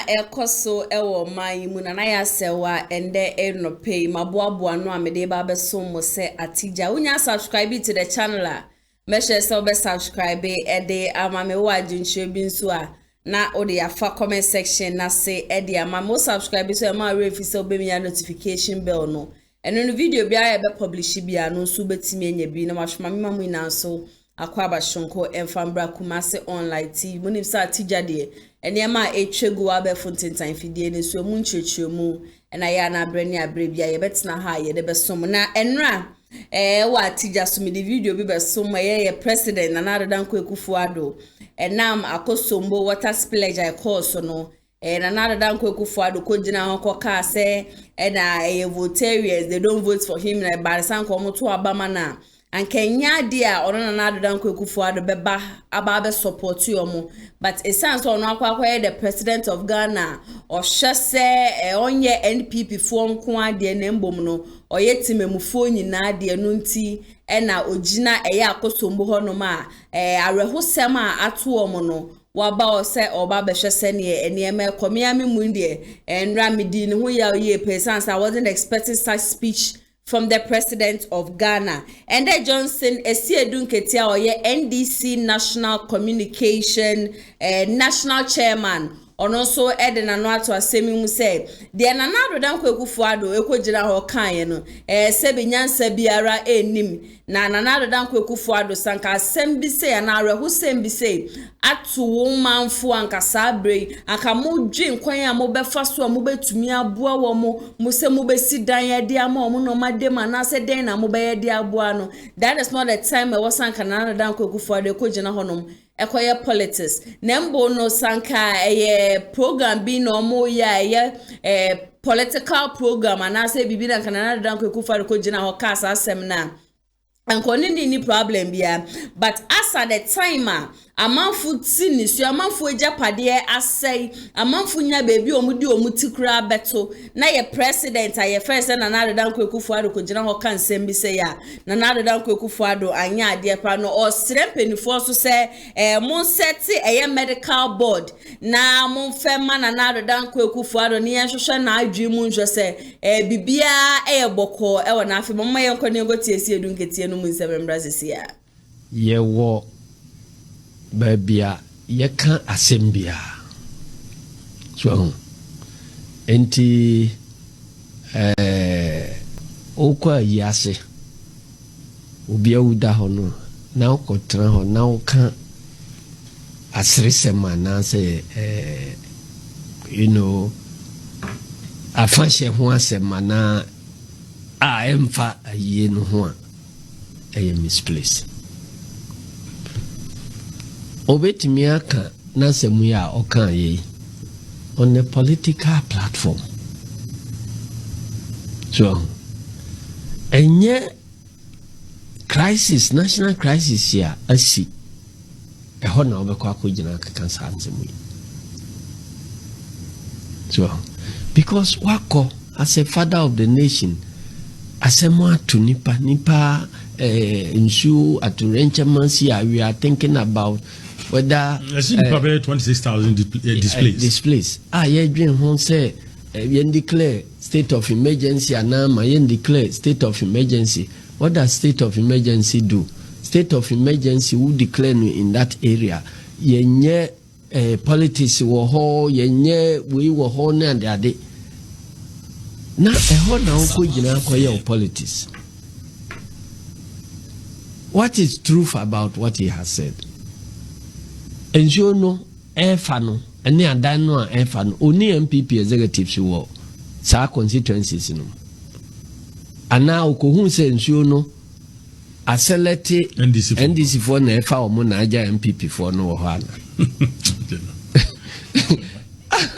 ekoso ewo man mu na ya sewa ende enope maboaboa no amede ba beso mo se atija unya subscribe to the channel make sure so be subscribe ede amame wa jinche bi nso a na ode afa comment section na say ede amame subscribe so ma refi so be me notification bell no eno no video bia e be publish bia no so betimi anya bi na mahwema me mamu ina so akwa abashonko emfambra Kumasi online TV munim sa atija de enema etwegu abefo ntentan fidie ne so mu nchechemu na ya na abrani abrebia ye betina ha ye de besom na enra wa atija so me de video bi besom ye president na Adansie Addo enam akosombo water spillage I cause no na Adansie Addo ko gina ho koka se na voters they don't vote for him na barisan ko moto abama na and Kenya dia ono na Adansie Addo beba aba support you omo but it sounds ono akwa the president of Ghana or shese onye NPP fo nko ade na mbom no oye timemufo nyina ade no nti na ogina akosombo ho no ma arehosem a ato omo no waba ose oba behwese ne enema komiami mundie enra medi ne ho ya ye person I wasn't expecting such speech from the president of Ghana. And then Johnson Esiedun Ketia oye NDC National Communication National Chairman. On also Eden and Wato Asemi mu say the Nanado Adansie Addo ekojira ho kan no sebi nyansa biara enim na Nanado Adansie Addo sanka asem bi say na arehu sem bi say atu wo manfo anka sabre aka mo dwen kwan a mo befa so a mo betumi aboa wo mo se mo besi dan ye dia ma mo no madem na se den na mo be ye dia aboa no that is not the time e was sanka Nanado Adansie Addo ekojina honom ekoye politics nembo no sanka program bi no mo ya political program anase bibi na Nanado Adansie Addo ko gina ho kasa asem na anko ni problem bia but as at the time amanfo tini so amanfo ejapade asai amanfo nya bebi omudi omutikura beto na ye president aye first na Nanado Adansie Addo ko gina ho kansem bi se ya Nanado Adansie Addo anya ade pa no o srempenifo so se mon seti medical board na mon fema Nanado Adansie Addo ne hwehwe na adwi mu nhwe se bibia boko na afi mama ye nkone ngoti Esiedun Ketia no mu nsebemrazisia ye wo babia ye kan asembia so enti okwa yase obia uda ho no na okotra ho na oka asresema na say afanhye ho asema na emfa aye no ho a misplace obetimi aka na semu ya okan ye on a political platform so enye crisis national crisis ya asi ho na obekwa akogina kansa ansemu so because wako as a father of the nation asema to nipa ensure at Renchamansi we are thinking about whether 26,000 displaced. Yeah, dream hon say declare state of emergency and now declare state of emergency. What does state of emergency do? State of emergency who declare in that area yenye politics wo ho yenye we wo ho na ade na ho na ko gina ko ye politics. What is truth about what he has said? And you know, Efano, and near Dano Efano, only MPP executives were sa constituencies. And now, Kohun says, you know, a select NDC for Nefa or Monaja MPP for no Hana.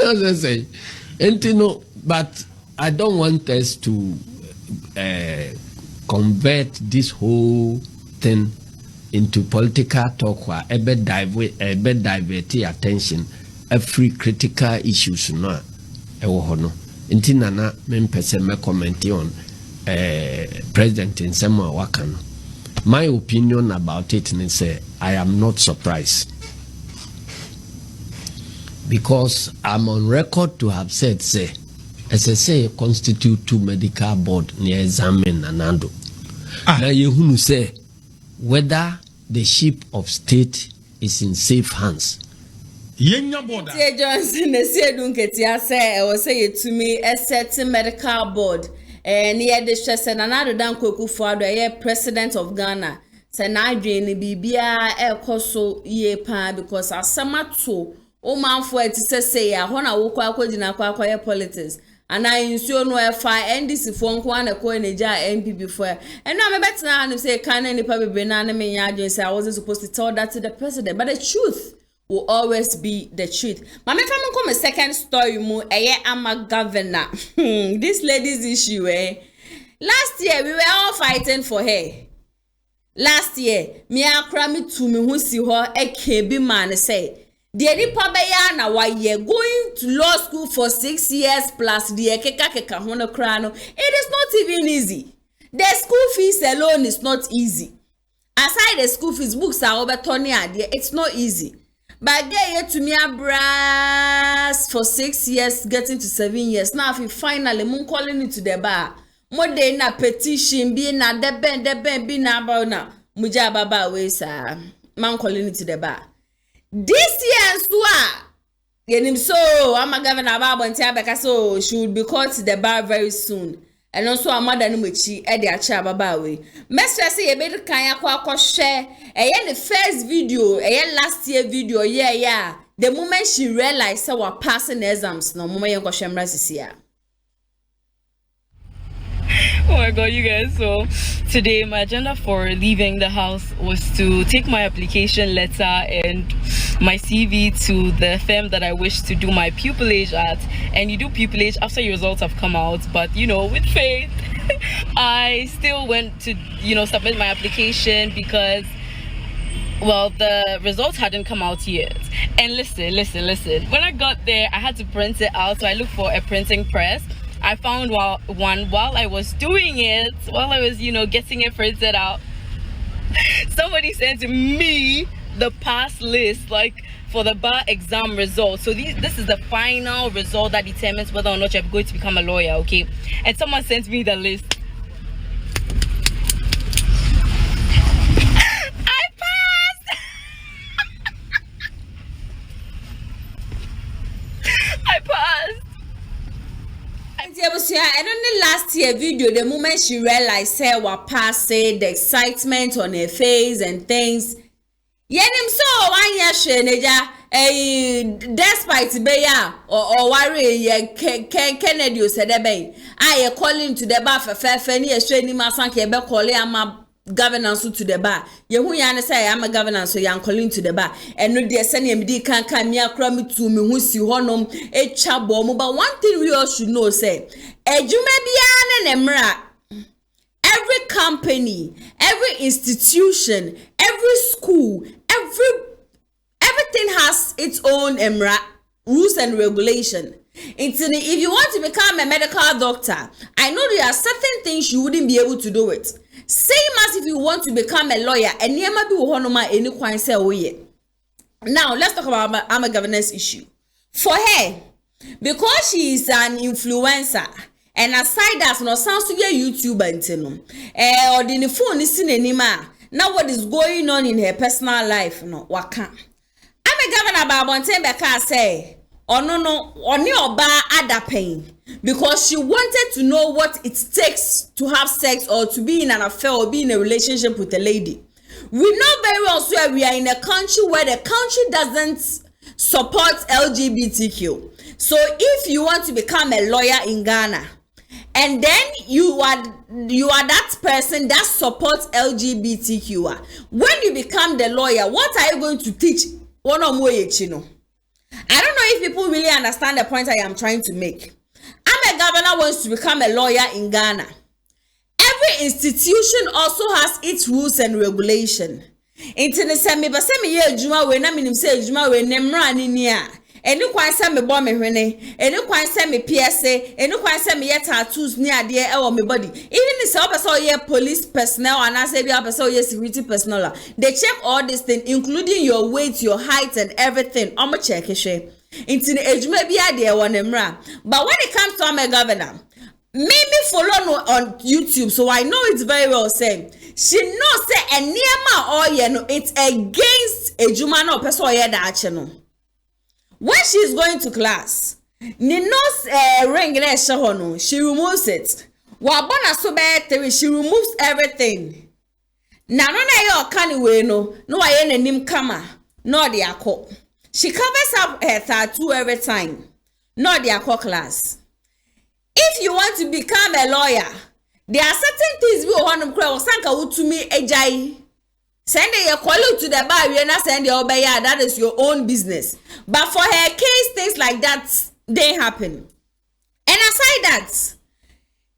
As I say, and you know, but I don't want us to convert this whole thing into political talk where divert attention every critical issues no hono inti nana mempese me comment on president in some wakan my opinion about it and say I am not surprised because I'm on record to have said, say, as I say, constitute two medical board near examine Anando. Now you who say whether the ship of state is in safe hands. Tia Johnson, the Sedun Ketia say, I was say to me, a certain medical board, and he had the stress and another Dan Koku Fado, a president of Ghana. Say, Nigerian Bibia, El Coso, ye pa, because as summer too, oh man for it to say, I want to walk out in a quiet politics. And I ensure no fire NDC phone one a coin a jar MP before. And I'm a better now and say, can any public banana me? I wasn't supposed to tell that to the president, but the truth will always be the truth. Mama, if I'm come a second story, I'm a governor. This lady's issue, Last year we were all fighting for her. Last year, me a crammy to me who see her a KB man say. The nipa beya na waye going to law school for 6 years plus the keka hono krano. It is not even easy. The school fees alone is not easy. Aside the school fees, books are over 20 idea. It's not easy. But there to me a brass for 6 years, getting to 7 years. Now if you finally moon calling it to the bar, more day na petition be na the ben be na about na muja baba we sa man calling it to the bar. This year, so I'm a governor about Bontiabeka, so she will be called to the bar very soon. And also a mother Numichi, Eddie Achababawe. Mestra say a better kaya kwa share the first video, last year video, yeah. The moment she realized so we're passing exams, no moment you go shemra this year. Oh my god, you guys. So today my agenda for leaving the house was to take my application letter and my CV to the firm that I wish to do my pupillage at. And you do pupillage after your results have come out, but you know, with faith I still went to submit my application because, well, the results hadn't come out yet. And listen, when I got there I had to print it out, so I looked for a printing press. I found one while I was doing it, while I was, getting it printed out. Somebody sent me the pass list, like for the bar exam results. So this is the final result that determines whether or not you're going to become a lawyer, okay? And someone sent me the list. I passed! I passed! And only last year video, the moment she realized her was passing, the excitement on her face and things. Yenim so 1 year sheneja despite beya or worry Kennedy said I calling to the bar for fair ni ni masanke be calling am governance to the bar. Yehu yan say I'm a governance so yan calling to the bar. And no dear send him di can me akra me to me who si honom e chabo. But one thing we all should know say ejume bia na nemra. Every company, every institution, every school, everything has its own rules and regulation. If you want to become a medical doctor, I know there are certain things you wouldn't be able to do it. Same as if you want to become a lawyer, and you might be any quite say oh yeah. Now let's talk about a governance issue. For her, because she is an influencer, and aside that, no sounds to be a YouTuber or the phone is in anima. Now what is going on in her personal life? No, what can? I'm a governor about Beka say, oh no, only oba ada pain. Because she wanted to know what it takes to have sex or to be in an affair or be in a relationship with a lady. We know very well where we are in a country where the country doesn't support LGBTQ. So if you want to become a lawyer in Ghana, and then you are that person that supports LGBTQ, when you become the lawyer, what are you going to teach? I don't know if people really understand the point I am trying to make. I'm a governor wants to become a lawyer in Ghana. Every institution also has its rules and regulation. Enu kwan se me bo me hwene enu kwan se me PSA enu kwan se me ye tattoos ni ade e wo me body even if say person ye police personnel and say be person ye security personnel they check all these things including your weight, your height and everything. Omo check hwe Into the ejuma bi ade won emra. But when it comes to I'm a governor, me follow no on YouTube, so I know it's very well saying. She knows say eniema oye no it's against ejuma no person oye da ache no. When she's going to class, ni nose ring na ehye no, she removes it. Wa bona so be she removes everything. Na no na ye okani we no wa ye nanim kama, no de akọ. She covers up her tattoo every time. No de akọ class. If you want to become a lawyer, there are certain things we want to cry or sanka utumi ejai. Send your colleague to the bar, you not send your obaya, that is your own business. But for her case, things like that they happen. And aside that,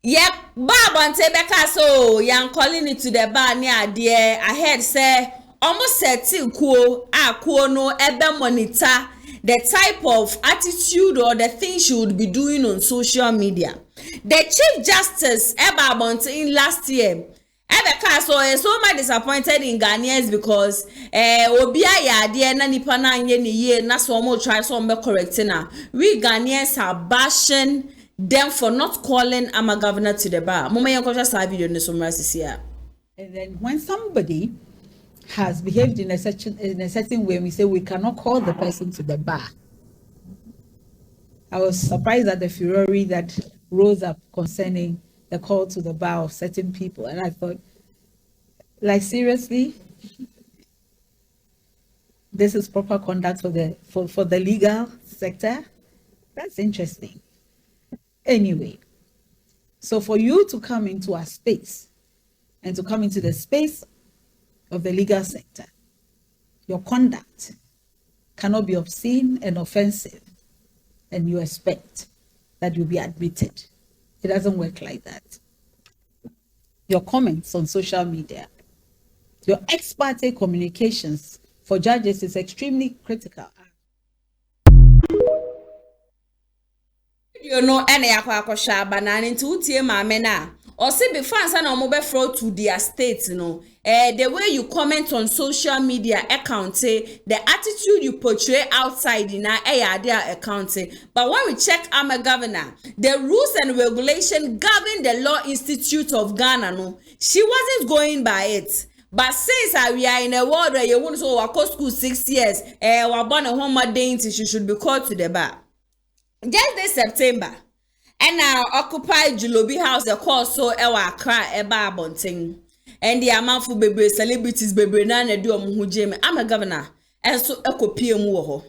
yep, Bob and Tebeka, so young calling it to the bar near dear. I heard say almost said cool no ebe monitor the type of attitude or the things she would be doing on social media. The Chief Justice Eba Bontin last year, Ebeka so much disappointed in Ghanaians because Obia ya dear nani pana nye ni ye na so mo try so me correcting na. We Ghanaians are bashing them for not calling Ama Governor to the bar. Mama yan just have video in so here. And then when somebody has behaved in a certain way, we say we cannot call the person to the bar. I was surprised at the furor that rose up concerning the call to the bar of certain people, and I thought, like, seriously, this is proper conduct for the legal sector? That's interesting. Anyway, so for you to come into a space and to come into the space of the legal sector, your conduct cannot be obscene and offensive, and you expect that you'll be admitted. It doesn't work like that. Your comments on social media, your ex parte communications for judges is extremely critical. You know, any aqua banana into tie mamena. Or say before and no mobile fraud to their states, you know. The way you comment on social media account, say the attitude you portray outside in their account. But when we check I'm a governor, the rules and regulation govern the Law Institute of Ghana, no, she wasn't going by it. But since we are in a world where you want to go school 6 years, we're born a home dainty, she should be called to the bar. Just this September. And now occupy Julobi House the course so ewa cry eba bonting. And the amount for baby celebrities baby na do muhujeme. I'm a governor. And so eko PM wo.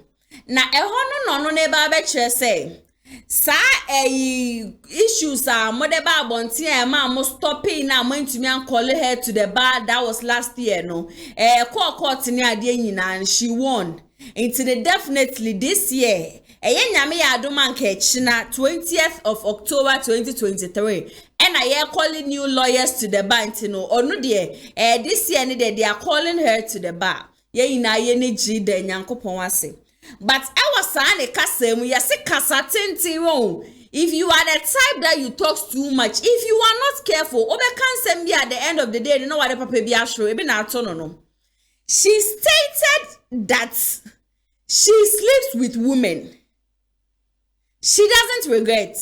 Na no neba be say. Sa issues are modeba bonting e ma mo stopping na mo ntumi an call her to the bar. That was last year no. Court ni ade nyina and she won. Into the definitely this year. Nyame ya adoma nke china 20th of October 2023 and I calling new lawyers to the bar no onu de this year they are calling her to the bar ye ina ye ne ji de nyankopon ase but I was saying kasem ya se kasa tintin won if you are the type that you talk too much if you are not careful obekansem bi at the end of the day you know what the papa bi ashro e bi na ato no she stated that she sleeps with women. She doesn't regret.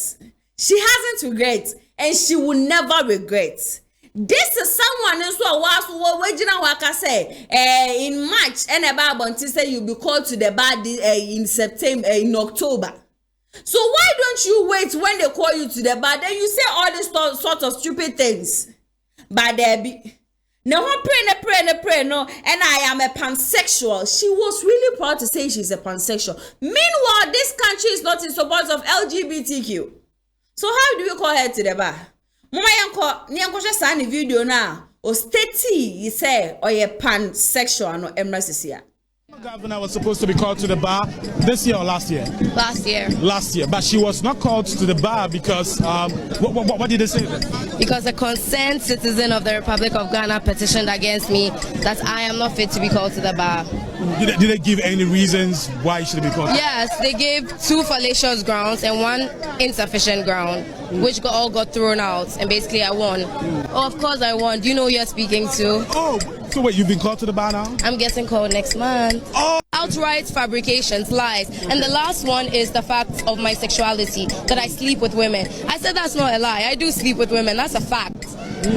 She hasn't regret. And she will never regret. This is someone else who was say in March and about until say you'll be called to the bar in September, in October. So why don't you wait when they call you to the bar? Then you say all these sorts of stupid things. But there be no pray, no. And I am a pansexual. She was really proud to say she's a pansexual. Meanwhile, this country is not in support of LGBTQ. So how do you call her to the bar? Mama yanko just send a video now. O steti you say or a pansexual no emrasisia. Governor was supposed to be called to the bar this year or last year? Last year, but she was not called to the bar because what did they say then? Because a concerned citizen of the Republic of Ghana petitioned against me that I am not fit to be called to the bar. Did they give any reasons why she should be called? Yes, they gave 2 fallacious grounds and 1 insufficient ground, which all got thrown out, and basically I won. Oh, of course I won. Do you know who you're speaking to? Oh, so wait, you've been called to the bar now? I'm getting called next month. Oh! outright fabrications, lies. And the last one is the fact of my sexuality, that I sleep with women. I said that's not a lie. I do sleep with women. That's a fact.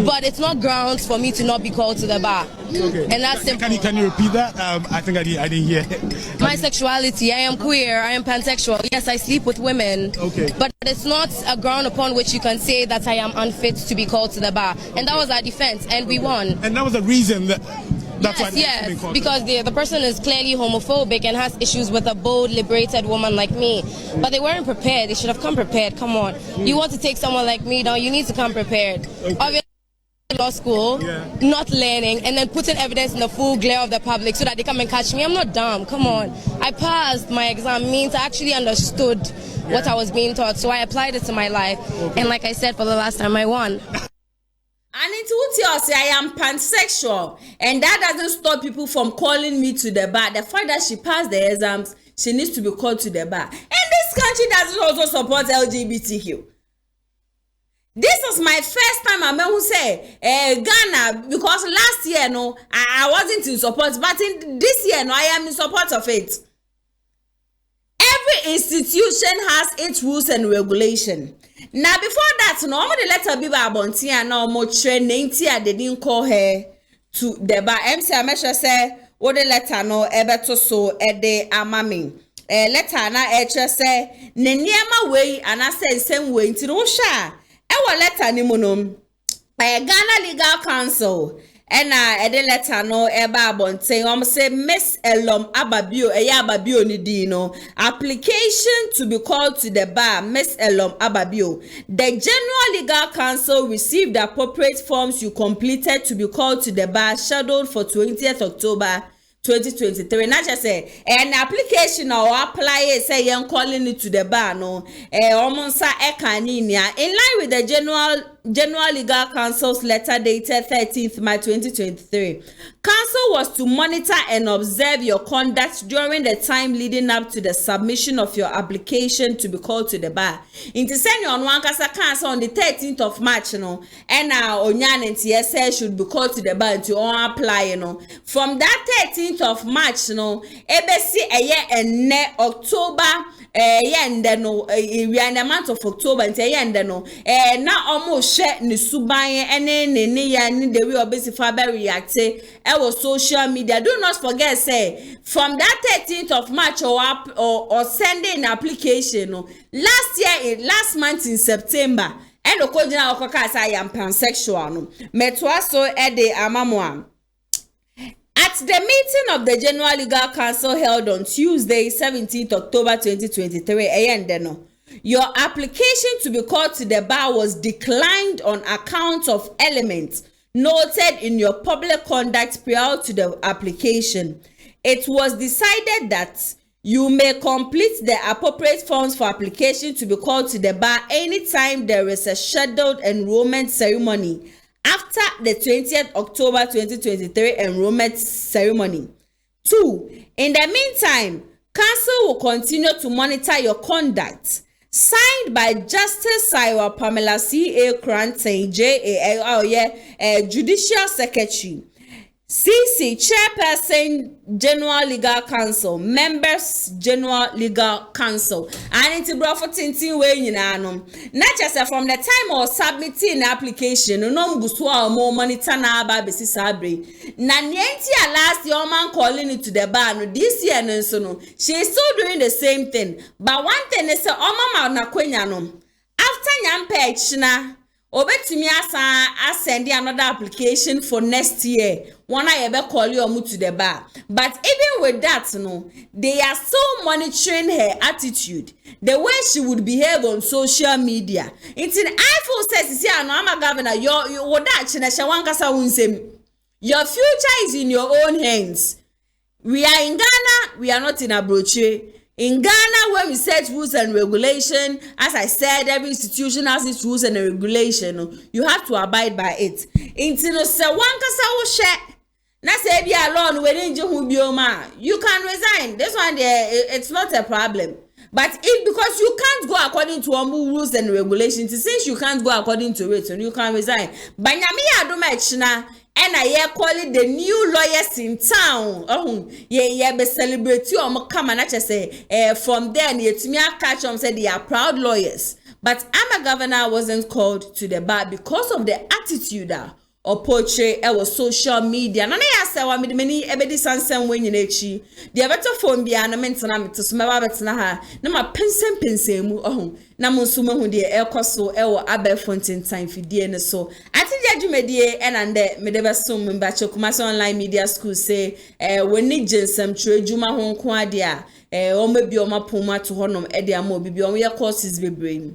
But it's not grounds for me to not be called to the bar. Okay. And that's simple. Can you repeat that? I think I didn't hear. My sexuality, I am queer, I am pansexual. Yes, I sleep with women. Okay. But it's not a ground upon which you can say that I am unfit to be called to the bar. And that was our defense, and we won. And that was the reason that. Yes, because the person is clearly homophobic and has issues with a bold, liberated woman like me. But they weren't prepared. They should have come prepared. Come on. You want to take someone like me down, you need to come prepared. Okay. Obviously, law school, not learning, and then putting evidence in the full glare of the public so that they come and catch me. I'm not dumb. Come on. I passed my exam, means I actually understood what I was being taught. So I applied it to my life. Okay. And like I said, for the last time, I won. And into what you say, I am pansexual, and that doesn't stop people from calling me to the bar. The fact that she passed the exams, she needs to be called to the bar. And this country doesn't also support LGBTQ. This is my first time I who say Ghana, because last year no, I wasn't in support, but in this year no, I am in support of it. Every institution has its rules and regulation. Now before that, no, I'm the letter be about and no more training. They didn't call her to the bar. MC Amesha say, what the letter no ever so de amami. Letter na say, Nenyama way and I say same way to no sha. Ewa letter ni monom. Ghana Legal Council. And the letter no eba bonte say Miss Elom Ababio Ababio ni dino application to be called to the bar Miss Elom Ababio. The General Legal Council received the appropriate forms you completed to be called to the bar scheduled for 20th October 2023. Not just say an application or apply it say you're calling it to the bar no omonsa ekaninia in line with the General Legal Council's letter dated 13th March 2023. Council was to monitor and observe your conduct during the time leading up to the submission of your application to be called to the bar. Into send on one council on the 13th of March, no, and Onyan and TSA should be called to the bar to apply, you know. From that 13th of March, no, ebesi a year and ne October. And then no, we are in the month of October and and then no, now almost share ni subaye and then the way of basic fiber react our social media. Do not forget, say from that 13th of March or sending an application. No, last month in September, and the Kojina Okoka I am pansexual. No, Metwaso Ede Amamwa. At the meeting of the General Legal Council held on Tuesday, 17th October 2023, your application to be called to the bar was declined on account of elements noted in your public conduct prior to the application. It was decided that you may complete the appropriate forms for application to be called to the bar anytime there is a scheduled enrollment ceremony after the 20th October 2023 enrollment ceremony. 2. In the meantime, Council will continue to monitor your conduct. Signed by Justice Sarah Pamela C.A. Cranton, J.A. Judicial Secretary. CC Chairperson General Legal Council, members General Legal Council, and it's brought for 10 way in anum. Not just from the time of submitting an application, no buswa or more monitor na ba besi sabre. Na nienti last year man calling it to the bar no this year no so no. She is still doing the same thing. But one thing is mama na kwenya no. After nyampe china obetumi send another application for next year. One I ever call you to the bar. But even with that, no, they are still monitoring her attitude, the way she would behave on social media. It's an iPhone says, I'm a governor, your future is in your own hands. We are in Ghana, we are not in Abroche. In Ghana, where we set rules and regulation, as I said, every institution has its rules and regulation. You have to abide by it. You can resign. This one there, it's not a problem. But because you can't go according to rules and regulations, since you can't go according to it, you can resign. But and I call it the new lawyers in town. Oh, yeah, be celebrate you come and I just say from there near to me I catch them say they are proud lawyers. But I'm a governor wasn't called to the bar because of the attitude or portray social media. Na ya say wa me many ebedi sansan when you nechi. The better phone bia na mentena meto so meba betena ha. Na ma pensem mu ohun. Na mo nso mahu de ekoso ewo abe fontin time fidie ne so. Ati dia dwumedie enande me de beso mu ba Kumasi online media school say when ni jensam tire dwuma ho nko ade a o mabi o mapoma to honom e de ama obi bi o ye courses bebree.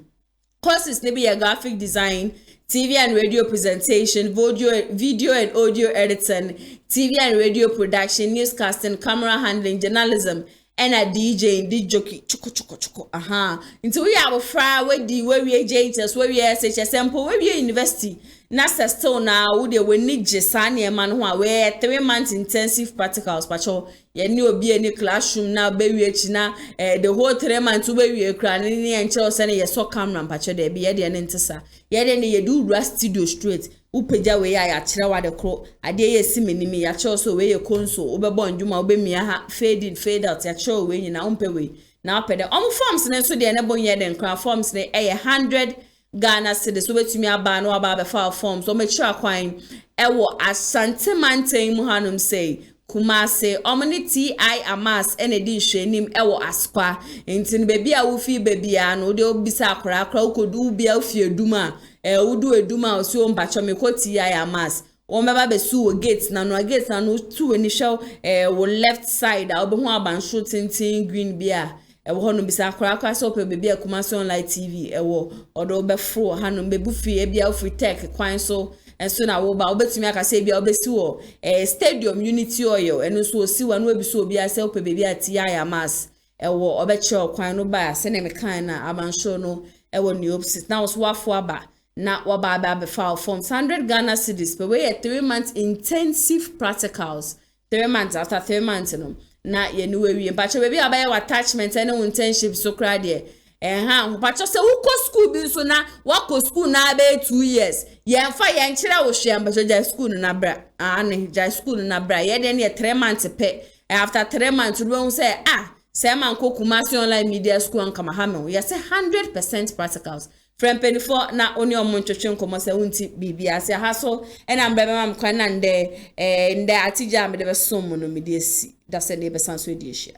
Courses ne be a graphic design, TV and radio presentation, video and audio editing, TV and radio production, newscasting, camera handling, journalism, and a DJ, jockey, chuko. Until we have a fry, where we are JHS, where we are SHS, where we are university. Nasa still now, would they need Jesani man who are 3 months intensive practicals, pacho, ye knew be any classroom now, baby, the whole 3 months where we are crying and Chelsea, and so camera, pacho, there be the antessa. Yet then you do rusty do straight, upeja way I achrawa the crow, a day simini me, a chose away a console, overborn, you might be me fade out, a show way in our way. Now, pay the forms and so the enable yet and craft forms they 100 Ghana cedis so me aba no aba be file forms so make sure kwan ewo Asante Manten muhanum say Kumasi omni ti amas ene di hwenim ewo askwa ntin bebi a wo fi bebi a no de obisa akra ukodu bia ofie duma udu eduma so mpacho me ko ti amas o meba be su gate na no tu eni show wo left side a obo ho abansho tintin green bia ewo hono bisa akra so pe bebi Kumasi online TV ewo odo be fro hanom bebu fi bia ofri tech kwan so enso na wo ba obetumi aka say bia obesi wo stadium unity oil eno so osi wa no ebiso obi ase ope bebi ati amas ewo obeche kwan no ba se ne mekan na abansho no ewo ni opposite na so wafo aba na waba ba be file form 100 Ghana cedis per way 3 months intensive practicals 3 months after 3 months no na ye no we mpacho bebi abaye attachment and internship so kra de mpacho se uko school bi so na wako school na be 2 years ye mfa ye nkyira wo hwe mpacho ja school na bra ane ja school na bra ye de ne 3 months pe after 3 months we say say man ko Kumasi online media school an kama ha me ye say 100% practicals from 24 na oni omonchoche nkomo se wunti bibia se ha so ena mbrebe mam kwan na nde atija me de beso mu no me de si da se ne be sanso edi ehia